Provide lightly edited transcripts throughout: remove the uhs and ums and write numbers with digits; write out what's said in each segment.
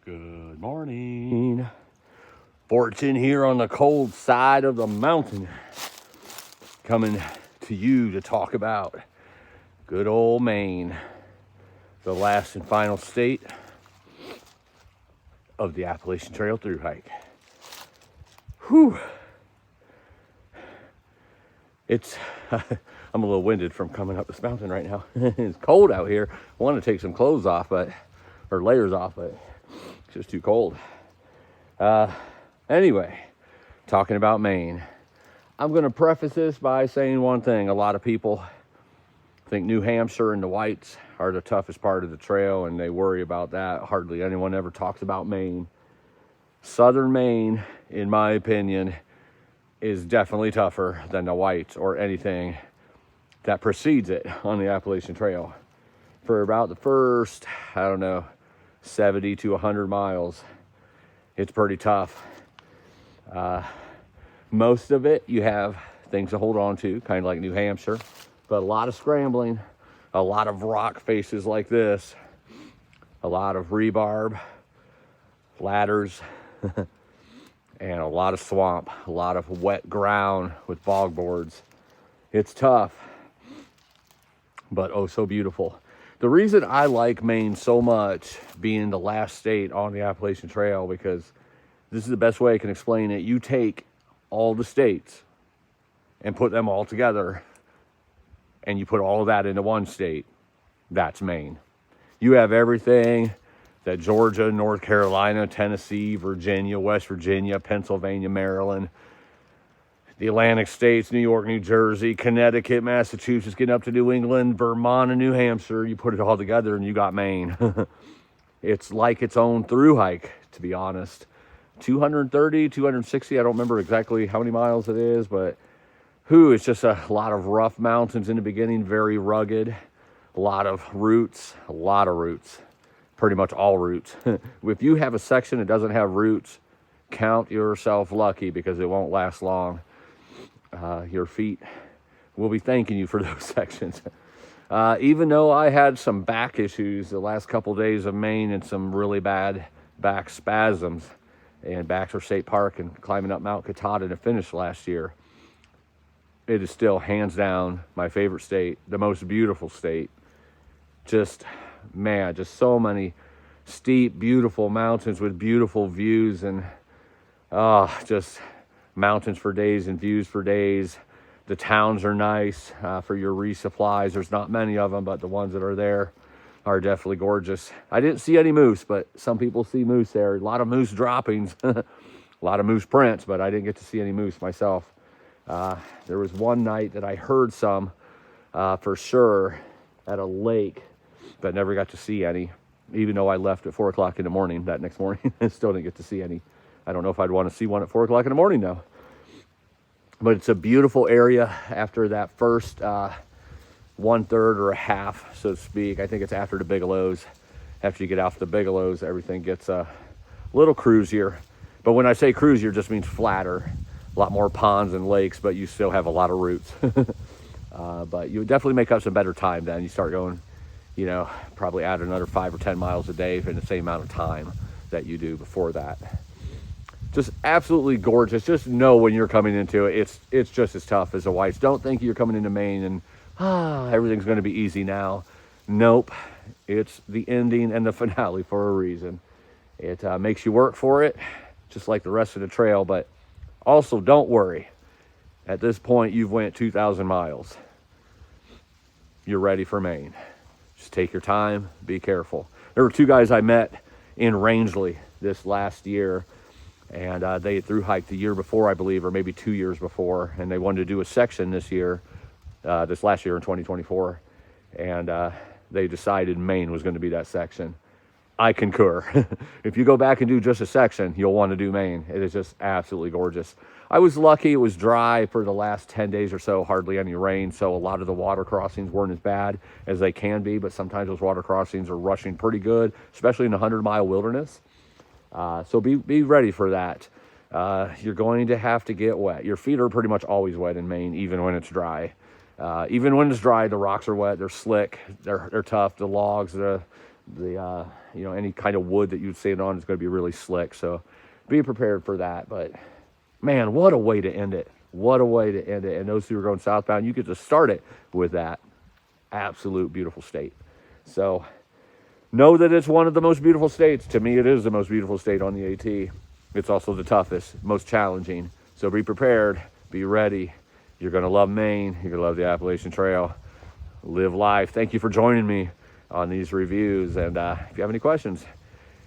Good morning. Fortune here on the cold side of the mountain. Coming to you to talk about good old Maine, the last and final state of the Appalachian Trail Thru-Hike. Whew. I'm a little winded from coming up this mountain right now. It's cold out here. I want to take some clothes off, or layers off, but it's just too cold. Anyway, talking about Maine. I'm going to preface this by saying one thing. A lot of people think New Hampshire and the whites are the toughest part of the trail, and they worry about that. Hardly anyone ever talks about Maine. Southern Maine, in my opinion, is definitely tougher than the whites or anything that precedes it on the Appalachian Trail. For about the first, 70 to 100 miles, it's pretty tough. Most of it, you have things to hold on to, kind of like New Hampshire, but a lot of scrambling, a lot of rock faces like this, a lot of rebarb, ladders, and a lot of swamp, a lot of wet ground with bog boards. It's tough, but oh so beautiful. The reason I like Maine so much, being the last state on the Appalachian Trail, because this is the best way I can explain it. You take all the states and put them all together, and you put all of that into one state. That's Maine. You have everything that Georgia, North Carolina, Tennessee, Virginia, West Virginia, Pennsylvania, Maryland, the Atlantic states, New York, New Jersey, Connecticut, Massachusetts, getting up to New England, Vermont, and New Hampshire. You put it all together and you got Maine. It's like its own Thru-Hike, to be honest. 230, 260, I don't remember exactly how many miles it is, but it's just a lot of rough mountains in the beginning, very rugged, a lot of roots, pretty much all roots. If you have a section that doesn't have roots, count yourself lucky, because it won't last long. Your feet will be thanking you for those sections. Even though I had some back issues the last couple days of Maine and some really bad back spasms in Baxter State Park and climbing up Mount Katahdin to finish last year, it is still hands down my favorite state, the most beautiful state. Just so many steep, beautiful mountains with beautiful views, and just mountains for days and views for days. The towns are nice for your resupplies. There's not many of them, but the ones that are there are definitely gorgeous. I didn't see any moose, but some people see moose there. A lot of moose droppings, a lot of moose prints, but I didn't get to see any moose myself. There was one night that I heard some for sure at a lake, but never got to see any, even though I left at 4 o'clock in the morning that next morning. I still didn't get to see any. I don't know if I'd want to see one at 4 o'clock in the morning now. But it's a beautiful area after that first 1/3 or a half, so to speak. I think it's after the Bigelows. After you get off the Bigelows, everything gets a little cruisier. But when I say cruisier, it just means flatter. A lot more ponds and lakes, but you still have a lot of roots. But you would definitely make up some better time then. You start going, probably add another 5 or 10 miles a day in the same amount of time that you do before that. Just absolutely gorgeous. Just know when you're coming into it, it's just as tough as the whites. Don't think you're coming into Maine and everything's going to be easy now. Nope. It's the ending and the finale for a reason. It makes you work for it, just like the rest of the trail. But also, don't worry. At this point, you've went 2,000 miles. You're ready for Maine. Just take your time. Be careful. There were 2 guys I met in Rangeley this last year, and they Thru-Hiked the year before, I believe, or maybe 2 years before, and they wanted to do a section this last year in 2024, and they decided Maine was going to be that section. I concur. If you go back and do just a section, you'll want to do Maine. It is just absolutely gorgeous. I was lucky. It was dry for the last 10 days or so, hardly any rain, so a lot of the water crossings weren't as bad as they can be, but sometimes those water crossings are rushing pretty good, especially in the 100-mile wilderness. So be ready for that. You're going to have to get wet. Your feet are pretty much always wet in Maine, even when it's dry. Even when it's dry, the rocks are wet. They're slick. They're tough. The logs, You know, any kind of wood that you'd stand on is going to be really slick. So be prepared for that. But man, what a way to end it. What a way to end it. And those who are going southbound, you get to start it with that absolute beautiful state. So know that it's one of the most beautiful states. To me, it is the most beautiful state on the AT. It's also the toughest, most challenging. So be prepared, be ready. You're going to love Maine. You're going to love the Appalachian Trail. Live life. Thank you for joining me on these reviews. And if you have any questions,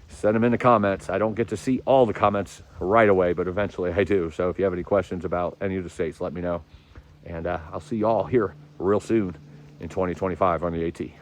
send them in the comments. I don't get to see all the comments right away, but eventually I do. So if you have any questions about any of the states, let me know. And I'll see you all here real soon in 2025 on the AT.